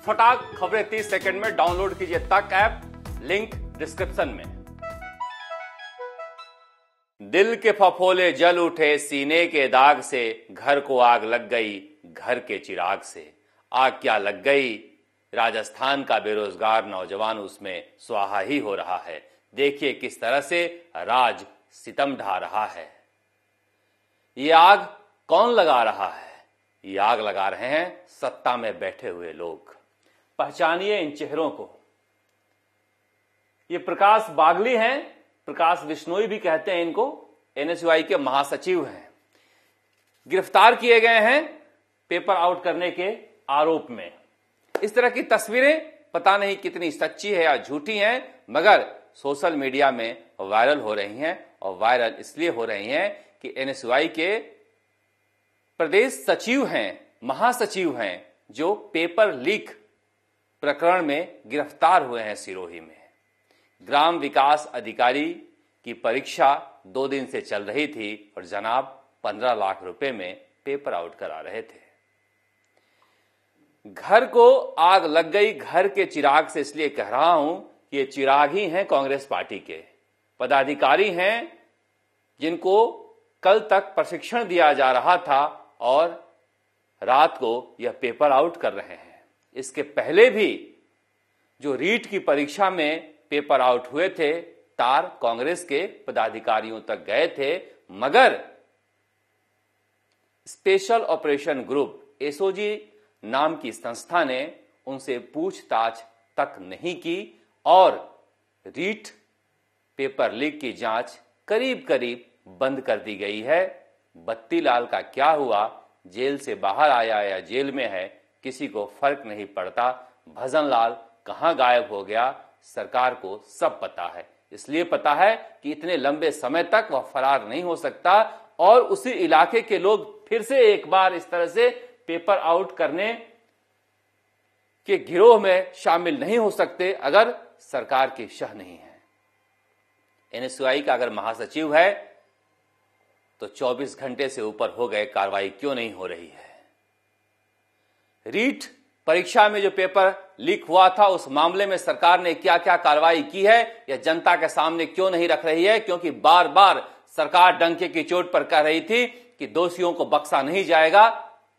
फटाक खबरें 30 सेकंड में डाउनलोड कीजिए तक ऐप, लिंक डिस्क्रिप्शन में। दिल के फफोले जल उठे सीने के दाग से, घर को आग लग गई घर के चिराग से। आग क्या लग गई, राजस्थान का बेरोजगार नौजवान उसमें स्वाहा ही हो रहा है। देखिए किस तरह से राज सितम ढा रहा है। ये आग कौन लगा रहा है? ये आग लगा रहे हैं सत्ता में बैठे हुए लोग। पहचानिए इन चेहरों को। ये प्रकाश बागली हैं, प्रकाश बिश्नोई भी कहते हैं इनको, एनएसयूआई के महासचिव हैं। गिरफ्तार किए गए हैं पेपर आउट करने के आरोप में। इस तरह की तस्वीरें पता नहीं कितनी सच्ची है या झूठी हैं, मगर सोशल मीडिया में वायरल हो रही हैं। और वायरल इसलिए हो रही हैं कि एनएसयूआई के प्रदेश सचिव हैं, महासचिव हैं, जो पेपर लीक प्रकरण में गिरफ्तार हुए हैं सिरोही में। ग्राम विकास अधिकारी की परीक्षा 2 दिन से चल रही थी और जनाब 15 लाख रुपए में पेपर आउट करा रहे थे। घर को आग लग गई घर के चिराग से इसलिए कह रहा हूं कि ये चिराग ही हैं कांग्रेस पार्टी के पदाधिकारी हैं, जिनको कल तक प्रशिक्षण दिया जा रहा था और रात को यह पेपर आउट कर रहे हैं। इसके पहले भी जो रीट की परीक्षा में पेपर आउट हुए थे, तार कांग्रेस के पदाधिकारियों तक गए थे, मगर स्पेशल ऑपरेशन ग्रुप एसओजी नाम की संस्था ने उनसे पूछताछ तक नहीं की और रीट पेपर लीक की जांच करीब करीब बंद कर दी गई है। बत्तीलाल का क्या हुआ, जेल से बाहर आया या जेल में है, किसी को फर्क नहीं पड़ता। भजन लाल कहां गायब हो गया, सरकार को सब पता है। इसलिए पता है कि इतने लंबे समय तक वह फरार नहीं हो सकता और उसी इलाके के लोग फिर से एक बार इस तरह से पेपर आउट करने के गिरोह में शामिल नहीं हो सकते अगर सरकार की शह नहीं है। एनएसयूआई का अगर महासचिव है तो 24 घंटे से ऊपर हो गए, कार्रवाई क्यों नहीं हो रही है? रीट परीक्षा में जो पेपर लीक हुआ था, उस मामले में सरकार ने क्या क्या कार्रवाई की है यह जनता के सामने क्यों नहीं रख रही है? क्योंकि बार बार सरकार डंके की चोट पर कह रही थी कि दोषियों को बख्शा नहीं जाएगा।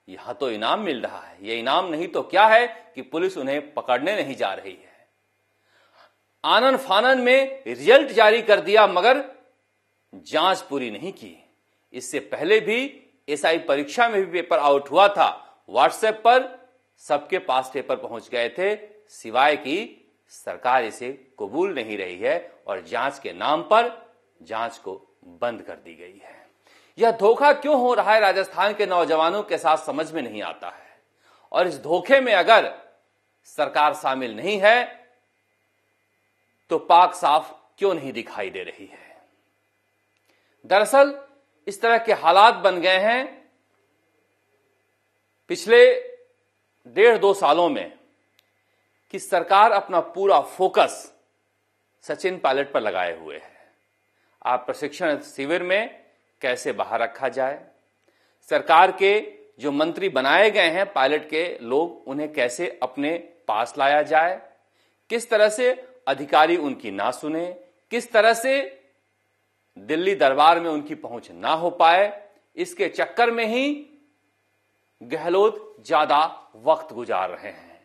यहां तो इनाम मिल रहा है, यह इनाम नहीं तो क्या है कि पुलिस उन्हें पकड़ने नहीं जा रही है। आनन फानन में रिजल्ट जारी कर दिया मगर जांच पूरी नहीं की। इससे पहले भी एसआई परीक्षा में भी पेपर आउट हुआ था। व्हाट्सएप पर सबके पास पेपर पहुंच गए थे, सिवाय कि सरकार इसे कबूल नहीं रही है और जांच के नाम पर जांच को बंद कर दी गई है। यह धोखा क्यों हो रहा है राजस्थान के नौजवानों के साथ, समझ में नहीं आता है। और इस धोखे में अगर सरकार शामिल नहीं है तो पाक साफ क्यों नहीं दिखाई दे रही है? दरअसल इस तरह के हालात बन गए हैं पिछले 1.5-2 सालों में कि सरकार अपना पूरा फोकस सचिन पायलट पर लगाए हुए है। आप प्रशिक्षण शिविर में कैसे बाहर रखा जाए, सरकार के जो मंत्री बनाए गए हैं पायलट के लोग, उन्हें कैसे अपने पास लाया जाए, किस तरह से अधिकारी उनकी ना सुने, किस तरह से दिल्ली दरबार में उनकी पहुंच ना हो पाए। इसके चक्कर में ही गहलोत ज्यादा वक्त गुजार रहे हैं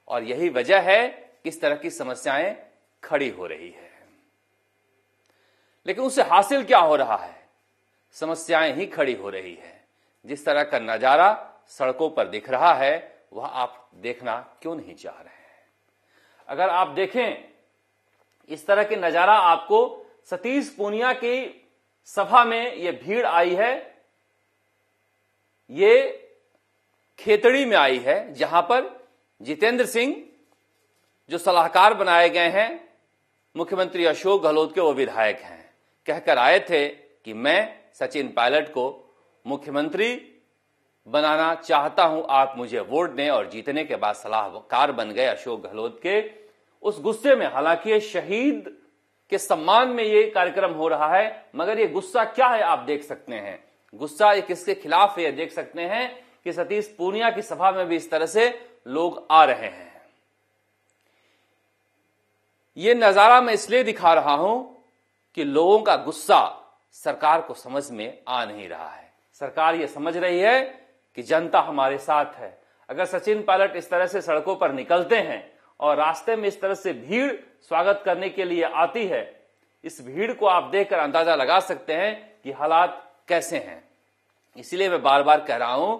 और यही वजह है कि इस तरह की समस्याएं खड़ी हो रही है। लेकिन उससे हासिल क्या हो रहा है? समस्याएं ही खड़ी हो रही है। जिस तरह का नजारा सड़कों पर दिख रहा है वह आप देखना क्यों नहीं चाह रहे हैं? अगर आप देखें इस तरह के नजारा, आपको सतीश पूनिया की सभा में यह भीड़ आई है, ये खेतड़ी में आई है, जहां पर जितेंद्र सिंह जो सलाहकार बनाए गए हैं मुख्यमंत्री अशोक गहलोत के, वो विधायक हैं, कहकर आए थे कि मैं सचिन पायलट को मुख्यमंत्री बनाना चाहता हूं, आप मुझे वोट दें। और जीतने के बाद सलाहकार बन गए अशोक गहलोत के। उस गुस्से में, हालांकि शहीद के सम्मान में ये कार्यक्रम हो रहा है, मगर ये गुस्सा क्या है आप देख सकते हैं। गुस्सा ये किसके खिलाफ है ये देख सकते हैं कि सतीश पूनिया की सभा में भी इस तरह से लोग आ रहे हैं। ये नजारा मैं इसलिए दिखा रहा हूं कि लोगों का गुस्सा सरकार को समझ में आ नहीं रहा है। सरकार ये समझ रही है कि जनता हमारे साथ है। अगर सचिन पायलट इस तरह से सड़कों पर निकलते हैं और रास्ते में इस तरह से भीड़ स्वागत करने के लिए आती है, इस भीड़ को आप देखकर अंदाजा लगा सकते हैं कि हालात कैसे हैं। इसलिए मैं बार बार कह रहा हूं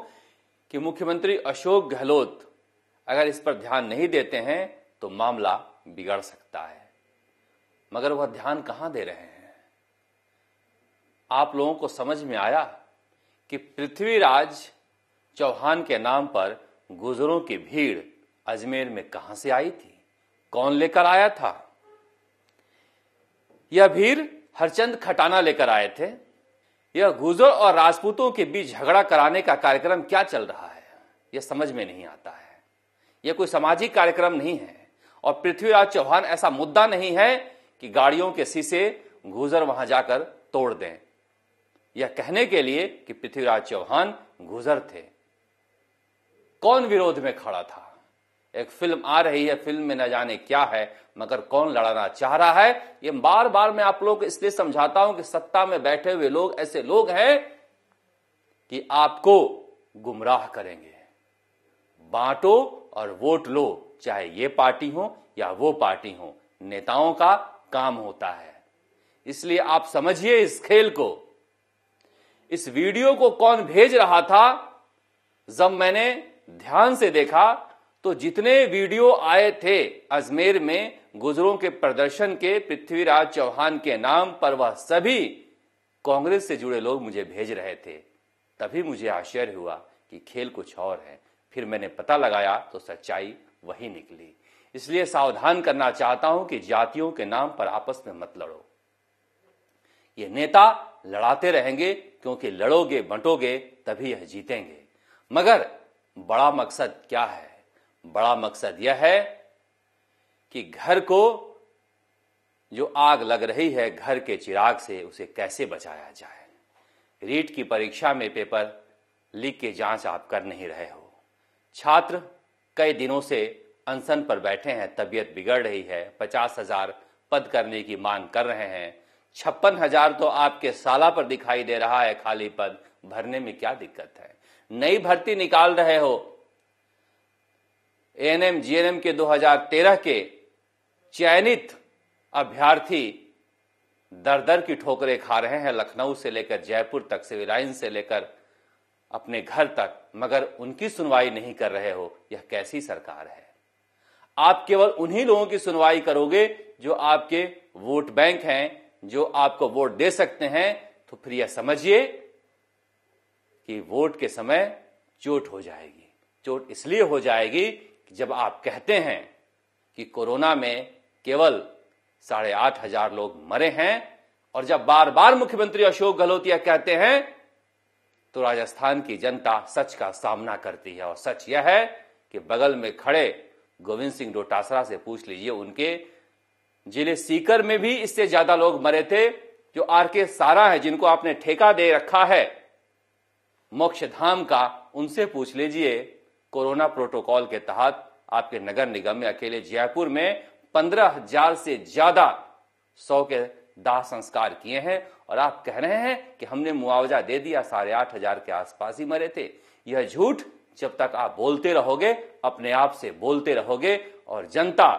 कि मुख्यमंत्री अशोक गहलोत अगर इस पर ध्यान नहीं देते हैं तो मामला बिगड़ सकता है, मगर वह ध्यान कहां दे रहे हैं। आप लोगों को समझ में आया कि पृथ्वीराज चौहान के नाम पर गुजरों की भीड़ अजमेर में कहां से आई थी, कौन लेकर आया था? यह भीड़ हरचंद खटाना लेकर आए थे। यह गुजर और राजपूतों के बीच झगड़ा कराने का कार्यक्रम क्या चल रहा है, यह समझ में नहीं आता है। यह कोई सामाजिक कार्यक्रम नहीं है और पृथ्वीराज चौहान ऐसा मुद्दा नहीं है कि गाड़ियों के शीशे गुजर वहां जाकर तोड़ दें, यह कहने के लिए कि पृथ्वीराज चौहान गुजर थे। कौन विरोध में खड़ा था? एक फिल्म आ रही है, फिल्म में न जाने क्या है, मगर कौन लड़ाना चाह रहा है? ये बार बार मैं आप लोगों को इसलिए समझाता हूं कि सत्ता में बैठे हुए लोग ऐसे लोग हैं कि आपको गुमराह करेंगे। बांटो और वोट लो, चाहे ये पार्टी हो या वो पार्टी हो, नेताओं का काम होता है। इसलिए आप समझिए इस खेल को। इस वीडियो को कौन भेज रहा था? जब मैंने ध्यान से देखा तो जितने वीडियो आए थे अजमेर में गुजरों के प्रदर्शन के पृथ्वीराज चौहान के नाम पर, वह सभी कांग्रेस से जुड़े लोग मुझे भेज रहे थे। तभी मुझे आश्चर्य हुआ कि खेल कुछ और है। फिर मैंने पता लगाया तो सच्चाई वही निकली। इसलिए सावधान करना चाहता हूं कि जातियों के नाम पर आपस में मत लड़ो। ये नेता लड़ाते रहेंगे क्योंकि लड़ोगे बंटोगे तभी यह जीतेंगे। मगर बड़ा मकसद क्या है? बड़ा मकसद यह है कि घर को जो आग लग रही है घर के चिराग से, उसे कैसे बचाया जाए। रीट की परीक्षा में पेपर लीक की जांच आप कर नहीं रहे हो। छात्र कई दिनों से अनशन पर बैठे हैं, तबीयत बिगड़ रही है, 50,000 पद करने की मांग कर रहे हैं। 56,000 तो आपके साला पर दिखाई दे रहा है खाली पद, भरने में क्या दिक्कत है? नई भर्ती निकाल रहे हो। एएनएम जीएनएम के 2013 के चयनित अभ्यर्थी दर दर की ठोकरें खा रहे हैं, लखनऊ से लेकर जयपुर तक, सिविल लाइन से लेकर अपने घर तक, मगर उनकी सुनवाई नहीं कर रहे हो। यह कैसी सरकार है? आप केवल उन्हीं लोगों की सुनवाई करोगे जो आपके वोट बैंक हैं, जो आपको वोट दे सकते हैं। तो फिर यह समझिए कि वोट के समय चोट हो जाएगी। चोट इसलिए हो जाएगी कि जब आप कहते हैं कि कोरोना में केवल 8,500 लोग मरे हैं, और जब बार बार मुख्यमंत्री अशोक गहलोत यह कहते हैं, तो राजस्थान की जनता सच का सामना करती है। और सच यह है कि बगल में खड़े गोविंद सिंह डोटासरा से पूछ लीजिए, उनके जिले सीकर में भी इससे ज्यादा लोग मरे थे। जो आरके सारा है, जिनको आपने ठेका दे रखा है मोक्षधाम का, उनसे पूछ लीजिए। कोरोना प्रोटोकॉल के तहत आपके नगर निगम में अकेले जयपुर में 15,000 से ज्यादा 100 के दाह संस्कार किए हैं, और आप कह रहे हैं कि हमने मुआवजा दे दिया। 8,500 के आसपास ही मरे थे। यह झूठ जब तक आप बोलते रहोगे, अपने आप से बोलते रहोगे, और जनता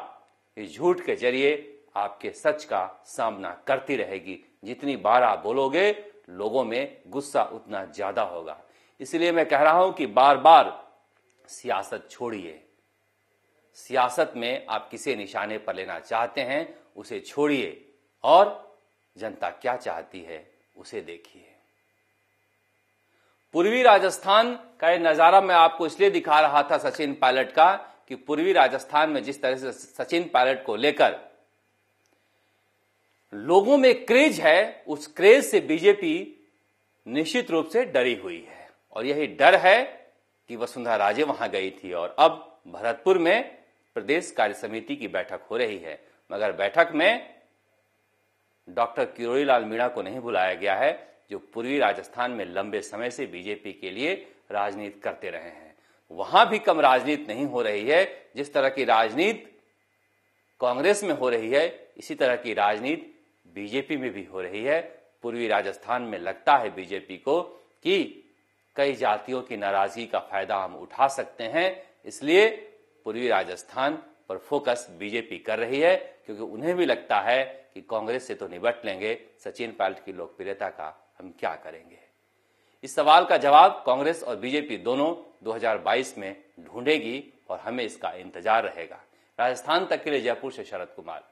इस झूठ के जरिए आपके सच का सामना करती रहेगी। जितनी बार आप बोलोगे, लोगों में गुस्सा उतना ज्यादा होगा। इसलिए मैं कह रहा हूं कि बार बार सियासत छोड़िए। सियासत में आप किसे निशाने पर लेना चाहते हैं उसे छोड़िए, और जनता क्या चाहती है उसे देखिए। पूर्वी राजस्थान का यह नजारा मैं आपको इसलिए दिखा रहा था सचिन पायलट का, कि पूर्वी राजस्थान में जिस तरह से सचिन पायलट को लेकर लोगों में क्रेज है, उस क्रेज से बीजेपी निश्चित रूप से डरी हुई है। और यही डर है कि वसुंधरा राजे वहां गई थी, और अब भरतपुर में प्रदेश कार्य समिति की बैठक हो रही है, मगर बैठक में डॉक्टर किरोड़ी लाल मीणा को नहीं बुलाया गया है, जो पूर्वी राजस्थान में लंबे समय से बीजेपी के लिए राजनीति करते रहे हैं। वहां भी कम राजनीति नहीं हो रही है। जिस तरह की राजनीति कांग्रेस में हो रही है, इसी तरह की राजनीति बीजेपी में भी हो रही है। पूर्वी राजस्थान में लगता है बीजेपी को कि कई जातियों की नाराजगी का फायदा हम उठा सकते हैं, इसलिए पूर्वी राजस्थान पर फोकस बीजेपी कर रही है, क्योंकि उन्हें भी लगता है कि कांग्रेस से तो निपट लेंगे, सचिन पायलट की लोकप्रियता का हम क्या करेंगे। इस सवाल का जवाब कांग्रेस और बीजेपी दोनों 2022 में ढूंढेगी और हमें इसका इंतजार रहेगा। राजस्थान तक के लिए जयपुर से शरद कुमार।